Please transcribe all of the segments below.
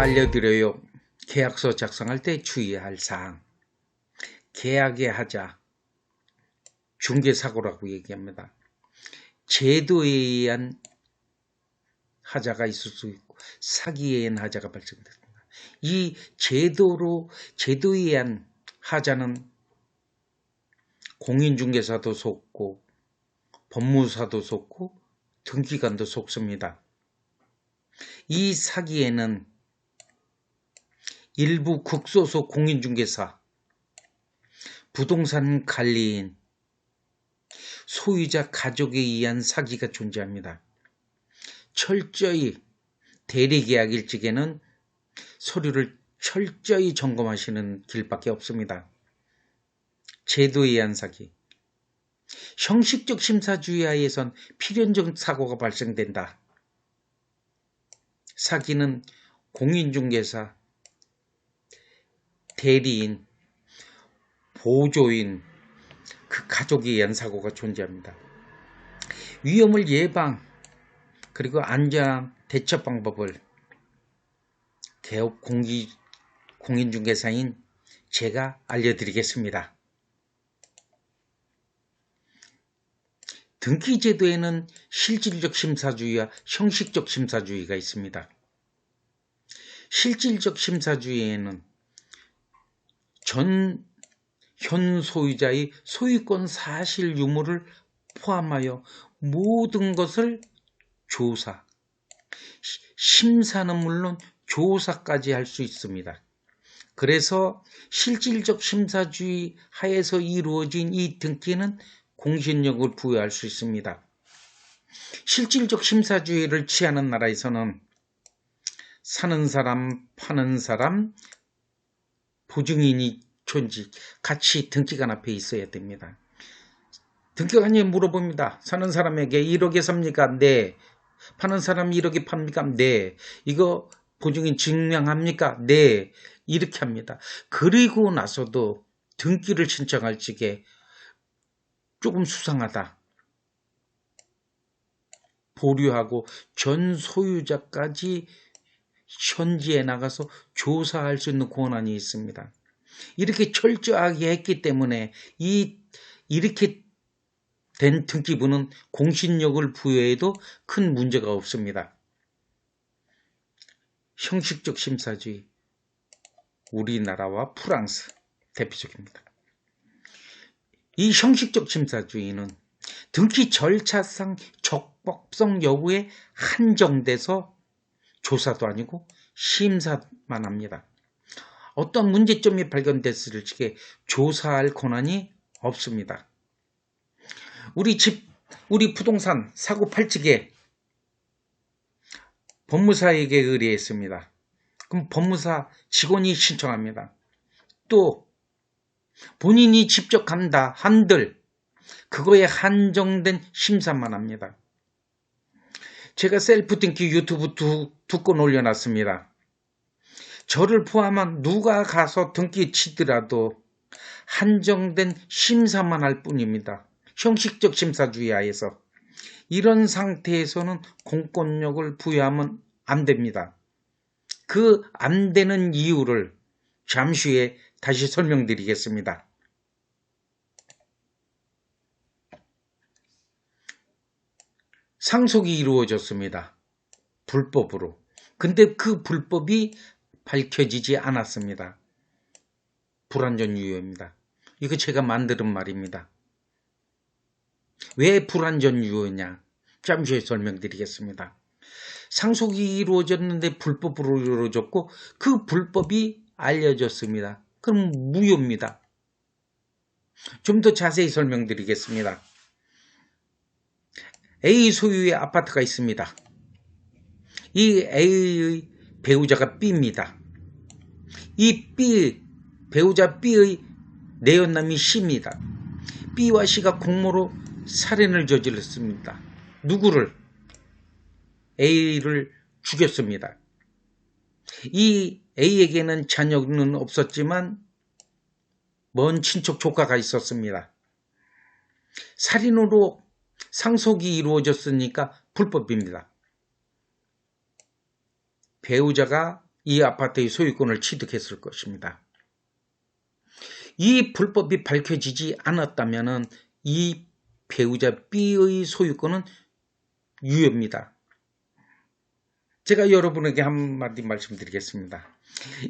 알려드려요. 계약서 작성할 때 주의할 사항. 계약의 하자, 중개사고라고 얘기합니다. 제도에 의한 하자가 있을 수 있고 사기에 의한 하자가 발생됩니다. 이 제도에 의한 하자는 공인중개사도 속고 법무사도 속고 등기관도 속습니다. 이 사기에는 일부 극소수 공인중개사, 부동산 관리인, 소유자 가족에 의한 사기가 존재합니다. 철저히 대리계약일 적에는 서류를 철저히 점검하시는 길밖에 없습니다. 제도에 의한 사기. 형식적 심사주의 하에선 필연적 사고가 발생된다. 사기는 공인중개사, 대리인, 보조인, 그 가족에 의한 사고가 존재합니다. 위험을 예방 그리고 안전 대처 방법을 개업 공인중개사인 제가 알려드리겠습니다. 등기제도에는 실질적 심사주의와 형식적 심사주의가 있습니다. 실질적 심사주의에는 현 소유자의 소유권 사실 유무를 포함하여 모든 것을 조사, 심사는 물론 조사까지 할 수 있습니다. 그래서 실질적 심사주의 하에서 이루어진 이 등기는 공신력을 부여할 수 있습니다. 실질적 심사주의를 취하는 나라에서는 사는 사람, 파는 사람, 보증인이 같이 등기관 앞에 있어야 됩니다. 등기관이 물어봅니다. 사는 사람에게 1억에 삽니까? 네. 파는 사람 1억에 팝니까? 네. 이거 보증인 증명합니까? 네. 이렇게 합니다. 그리고 나서도 등기를 신청할 적에 조금 수상하다. 보류하고 전 소유자까지 현지에 나가서 조사할 수 있는 권한이 있습니다. 이렇게 철저하게 했기 때문에 이렇게 된 등기부는 공신력을 부여해도 큰 문제가 없습니다. 형식적 심사주의, 우리나라와 프랑스 대표적입니다. 이 형식적 심사주의는 등기 절차상 적법성 여부에 한정돼서 조사도 아니고 심사만 합니다. 어떤 문제점이 발견됐을 적에 조사할 권한이 없습니다. 우리 부동산 사고 팔 적에 법무사에게 의뢰했습니다. 그럼 법무사 직원이 신청합니다. 또 본인이 직접 간다 한들 그거에 한정된 심사만 합니다. 제가 셀프 등기 유튜브 두 건 올려놨습니다. 저를 포함한 누가 가서 등기 치더라도 한정된 심사만 할 뿐입니다. 형식적 심사주의 하에서. 이런 상태에서는 공권력을 부여하면 안 됩니다. 그 안 되는 이유를 잠시 후에 다시 설명드리겠습니다. 상속이 이루어졌습니다. 불법으로. 근데 그 불법이 밝혀지지 않았습니다. 불완전 유효입니다. 이거 제가 만드는 말입니다. 왜 불완전 유효냐? 잠시 후에 설명드리겠습니다. 상속이 이루어졌는데 불법으로 이루어졌고 그 불법이 알려졌습니다. 그럼 무효입니다. 좀 더 자세히 설명드리겠습니다. A 소유의 아파트가 있습니다. 이 A의 배우자가 B입니다. 이 배우자 B의 내연남이 C입니다. B와 C가 공모로 살인을 저질렀습니다. 누구를? A를 죽였습니다. 이 A에게는 자녀는 없었지만 먼 친척 조카가 있었습니다. 살인으로 상속이 이루어졌으니까 불법입니다. 배우자가 이 아파트의 소유권을 취득했을 것입니다. 이 불법이 밝혀지지 않았다면 이 배우자 B의 소유권은 유효입니다. 제가 여러분에게 한마디 말씀드리겠습니다.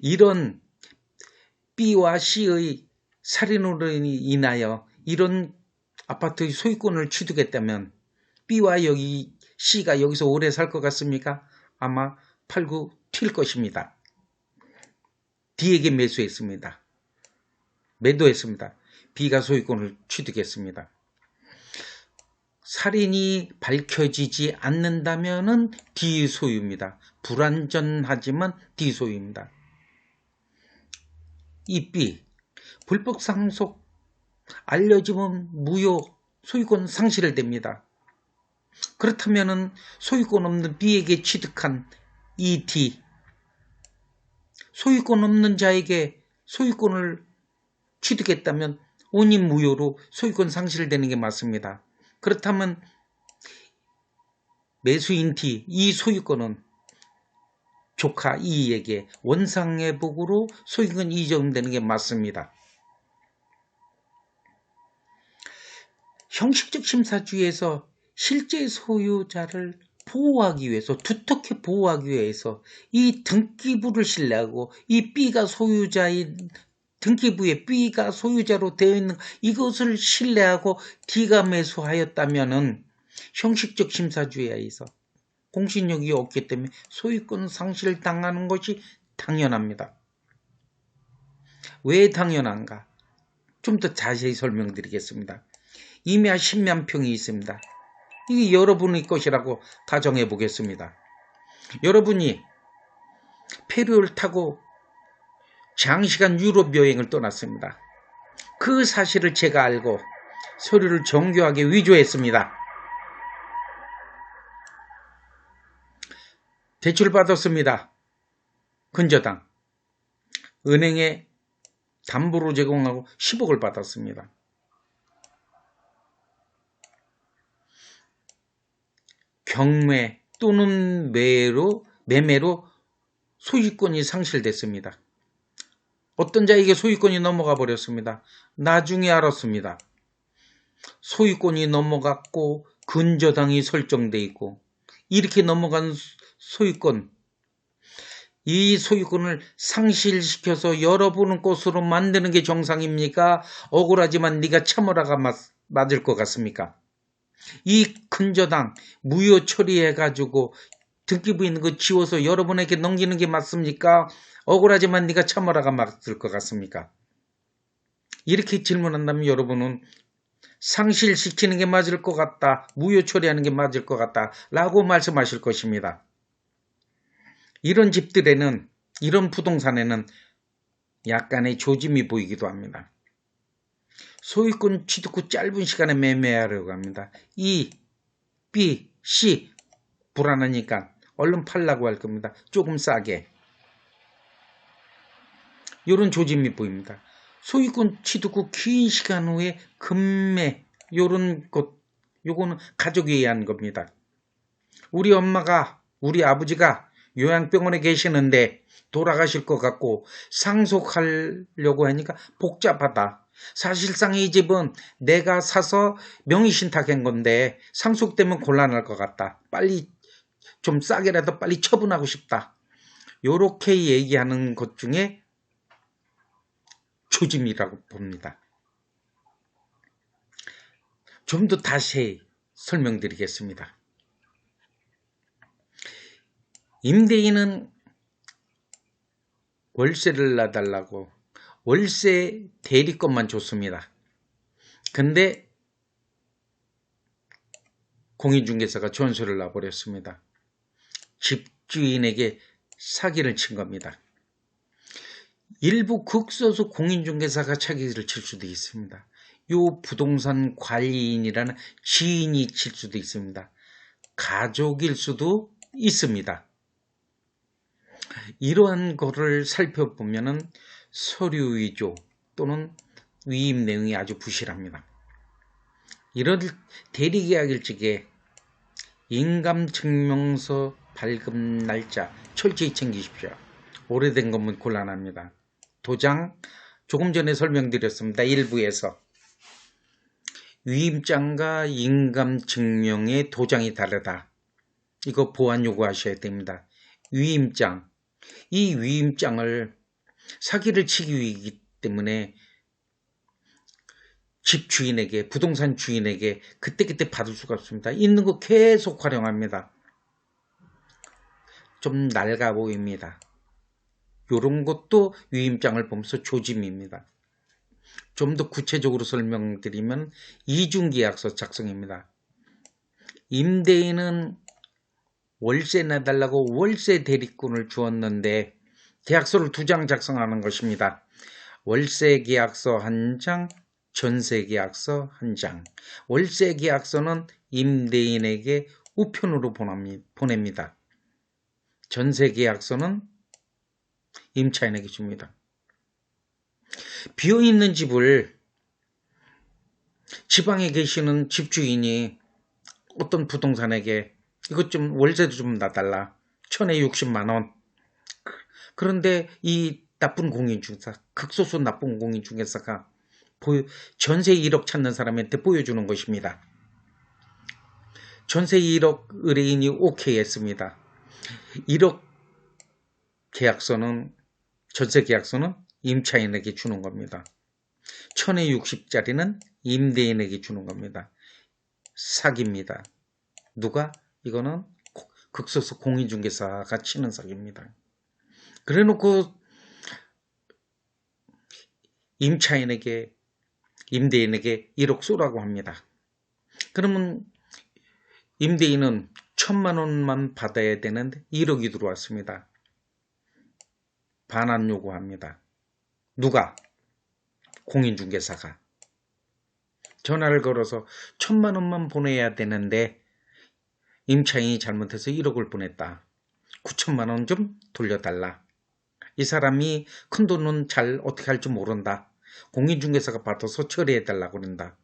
이런 B와 C의 살인으로 인하여 이런 아파트의 소유권을 취득했다면 B와 C가 여기서 오래 살 것 같습니까? 아마 팔고 튈 것입니다. D에게 매도했습니다. B가 소유권을 취득했습니다. 살인이 밝혀지지 않는다면 D 소유입니다. 불완전하지만 D 소유입니다. 이 B, 불법 상속 알려지면 무효 소유권 상실됩니다. 그렇다면 소유권 없는 B에게 취득한 이 D, 소유권 없는 자에게 소유권을 취득했다면 온인 무효로 소유권 상실되는 게 맞습니다. 그렇다면 매수인 D, 이 소유권은 조카 E에게 원상회복으로 소유권 이전되는 게 맞습니다. 형식적 심사주의에서 실제 소유자를 보호하기 위해서, 두텁게 보호하기 위해서 이 등기부를 신뢰하고 이 B가 소유자인 등기부에 B가 소유자로 되어 있는 이것을 신뢰하고 D가 매수하였다면 형식적 심사주의에 의해서 공신력이 없기 때문에 소유권 상실당하는 것이 당연합니다. 왜 당연한가? 좀 더 자세히 설명드리겠습니다. 임야 10만 평이 있습니다. 이게 여러분의 것이라고 가정해 보겠습니다. 여러분이 페리를 타고 장시간 유럽 여행을 떠났습니다. 그 사실을 제가 알고 서류를 정교하게 위조했습니다. 대출 받았습니다. 근저당. 은행에 담보로 제공하고 10억을 받았습니다. 경매 또는 매매로 소유권이 상실됐습니다. 어떤 자에게 소유권이 넘어가 버렸습니다. 나중에 알았습니다. 소유권이 넘어갔고 근저당이 설정돼 있고 이렇게 넘어간 소유권, 이 소유권을 상실시켜서 여러분의 것으로 만드는 게 정상입니까? 억울하지만 네가 참으라가 맞을 것 같습니까? 이 근저당 무효 처리해가지고 등기부에 있는 거 지워서 여러분에게 넘기는 게 맞습니까? 억울하지만 네가 참으라가 맞을 것 같습니까? 이렇게 질문한다면 여러분은 상실시키는 게 맞을 것 같다, 무효 처리하는 게 맞을 것 같다 라고 말씀하실 것입니다. 이런 집들에는, 이런 부동산에는 약간의 조짐이 보이기도 합니다. 소유권 취득 후 짧은 시간에 매매하려고 합니다. E, B, C 불안하니까 얼른 팔라고 할 겁니다. 조금 싸게. 이런 조짐이 보입니다. 소유권 취득 후 긴 시간 후에 급매, 이런 것, 요거는 가족이 의한 겁니다. 우리 엄마가, 우리 아버지가 요양병원에 계시는데 돌아가실 것 같고 상속하려고 하니까 복잡하다. 사실상 이 집은 내가 사서 명의신탁한 건데 상속되면 곤란할 것 같다. 빨리 좀 싸게라도 빨리 처분하고 싶다. 요렇게 얘기하는 것 중에 조짐이라고 봅니다. 좀 더 다시 설명드리겠습니다. 임대인은 월세를 놔달라고 월세 대리권만 줬습니다. 근데 공인중개사가 전수를 놔버렸습니다. 집주인에게 사기를 친 겁니다. 일부 극소수 공인중개사가 사기를 칠 수도 있습니다. 요 부동산 관리인이라는 지인이 칠 수도 있습니다. 가족일 수도 있습니다. 이러한 거를 살펴보면은 서류 위조 또는 위임 내용이 아주 부실합니다. 이런 대리계약 일찍에 인감증명서 발급 날짜 철저히 챙기십시오. 오래된 거면 곤란합니다. 도장 조금 전에 설명드렸습니다. 일부에서 위임장과 인감증명의 도장이 다르다. 이거 보완 요구하셔야 됩니다. 위임장, 이 위임장을 사기를 치기 위이기 때문에 집 주인에게, 부동산 주인에게 그때그때 받을 수가 없습니다. 있는 거 계속 활용합니다. 좀 낡아 보입니다. 이런 것도 위임장을 보면서 조짐입니다. 좀 더 구체적으로 설명드리면 이중계약서 작성입니다. 임대인은 월세 내달라고 월세 대리권을 주었는데 계약서를 2장 작성하는 것입니다. 월세 계약서 1장, 전세 계약서 1장. 월세 계약서는 임대인에게 우편으로 보냅니다. 전세 계약서는 임차인에게 줍니다. 비어있는 집을 지방에 계시는 집주인이 어떤 부동산에게 이것 좀 월세도 좀 놔달라. 1000에 60만 원. 그런데 이 나쁜 공인중개사, 극소수 나쁜 공인중개사가 전세 1억 찾는 사람한테 보여주는 것입니다. 전세 1억 의뢰인이 오케이 했습니다. 1억 계약서는, 전세 계약서는 임차인에게 주는 겁니다. 1000에 60짜리는 임대인에게 주는 겁니다. 사기입니다. 누가? 이거는 극소수 공인중개사가 치는 사기입니다. 그래놓고 임차인에게, 임대인에게 1억 쏘라고 합니다. 그러면 임대인은 1000만 원만 받아야 되는데 1억이 들어왔습니다. 반환 요구합니다. 누가? 공인중개사가. 전화를 걸어서 1000만 원만 보내야 되는데 임차인이 잘못해서 1억을 보냈다. 9천만 원 좀 돌려달라. 이 사람이 큰돈은 잘 어떻게 할지 모른다. 공인중개사가 받아서 처리해달라고 그런다.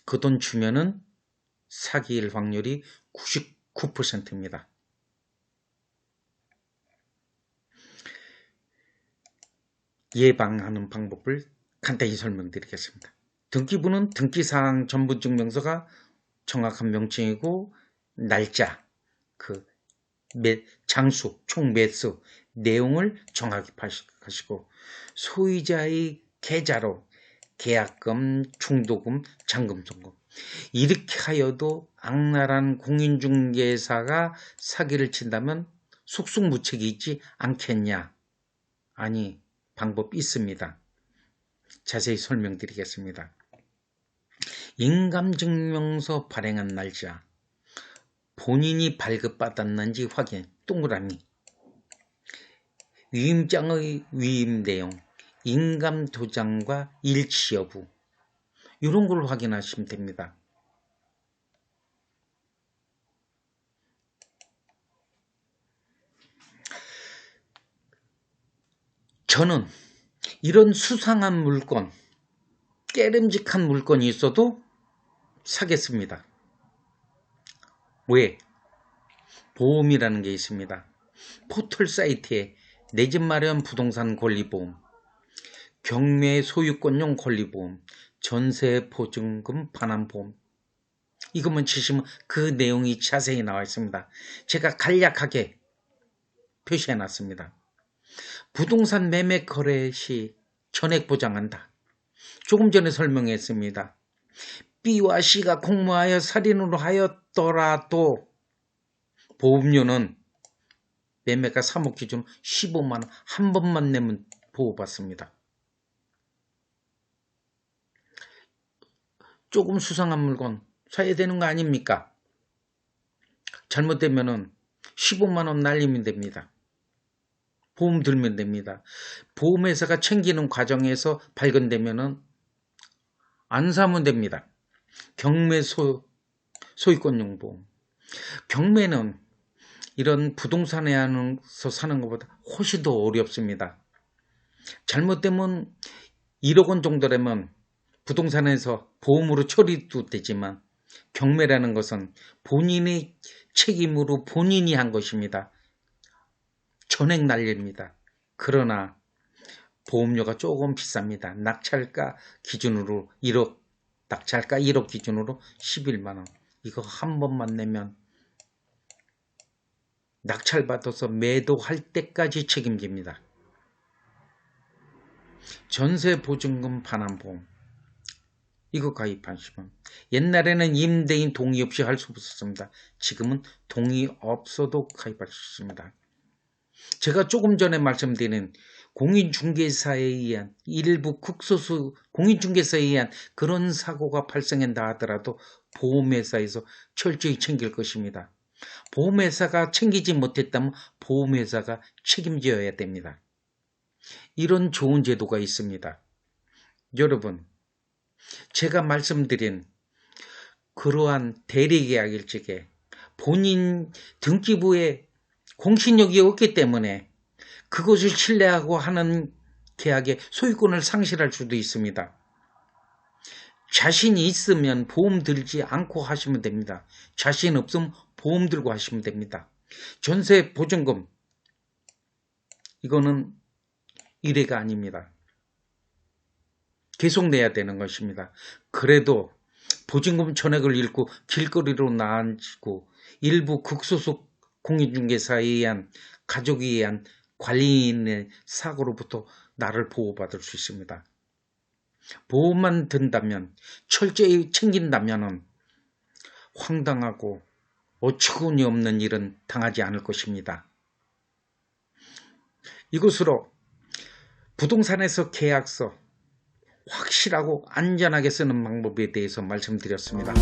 그 돈 주면은 사기일 확률이 99%입니다. 예방하는 방법을 간단히 설명드리겠습니다. 등기부는 등기사항 전부증명서가 정확한 명칭이고 날짜, 장수, 총 매수, 내용을 정확히 하시고 소유자의 계좌로 계약금, 중도금, 잔금, 송금 이렇게 하여도 악랄한 공인중개사가 사기를 친다면 속수무책이 있지 않겠냐? 아니, 방법이 있습니다. 자세히 설명드리겠습니다. 인감증명서 발행한 날짜, 본인이 발급받았는지 확인, 동그라미, 위임장의 위임 내용, 인감도장과 일치 여부, 이런 걸 확인하시면 됩니다. 저는 이런 수상한 물건, 깨름직한 물건이 있어도 사겠습니다. 왜? 보험이라는 게 있습니다. 포털 사이트에 내 집 마련 부동산 권리보험, 경매 소유권용 권리보험, 전세 보증금 반환보험, 이것만 치시면 그 내용이 자세히 나와 있습니다. 제가 간략하게 표시해 놨습니다. 부동산 매매 거래 시 전액 보장한다. 조금 전에 설명했습니다. B와 C가 공모하여 살인으로 하였더라도 보험료는 매매가 3억 기준 15만 원 한 번만 내면 보호받습니다. 조금 수상한 물건 사야 되는 거 아닙니까? 잘못되면은 15만 원 날리면 됩니다. 보험 들면 됩니다. 보험회사가 챙기는 과정에서 발견되면은 안 사면 됩니다. 경매 소유권용 보험. 경매는 이런 부동산에 안에서 사는 것보다 훨씬 더 어렵습니다. 잘못되면 1억 원 정도라면 부동산에서 보험으로 처리도 되지만 경매라는 것은 본인의 책임으로 본인이 한 것입니다. 전액 날립니다. 그러나 보험료가 조금 비쌉니다. 낙찰가 기준으로 1억, 낙찰가 1억 기준으로 11만원. 이거 한 번만 내면 낙찰받아서 매도할 때까지 책임집니다. 전세보증금 반환보험. 이거 가입하시면 옛날에는 임대인 동의 없이 할 수 없었습니다. 지금은 동의 없어도 가입할 수 있습니다. 제가 조금 전에 말씀드린 공인중개사에 의한 일부 극소수 공인중개사에 의한 그런 사고가 발생한다 하더라도 보험회사에서 철저히 챙길 것입니다. 보험회사가 챙기지 못했다면 보험회사가 책임져야 됩니다. 이런 좋은 제도가 있습니다. 여러분, 제가 말씀드린 그러한 대리계약일 적에 본인 등기부에 공신력이 없기 때문에 그것을 신뢰하고 하는 계약에 소유권을 상실할 수도 있습니다. 자신이 있으면 보험 들지 않고 하시면 됩니다. 자신 없으면 보험 들고 하시면 됩니다. 전세 보증금, 이거는 1회가 아닙니다. 계속 내야 되는 것입니다. 그래도 보증금 전액을 잃고 길거리로 나앉고 일부 극소수 공인중개사에 의한 가족에 의한 관리인의 사고로부터 나를 보호받을 수 있습니다. 보험만 든다면, 철저히 챙긴다면 황당하고 어처구니 없는 일은 당하지 않을 것입니다. 이것으로 부동산에서 계약서 확실하고 안전하게 쓰는 방법에 대해서 말씀드렸습니다.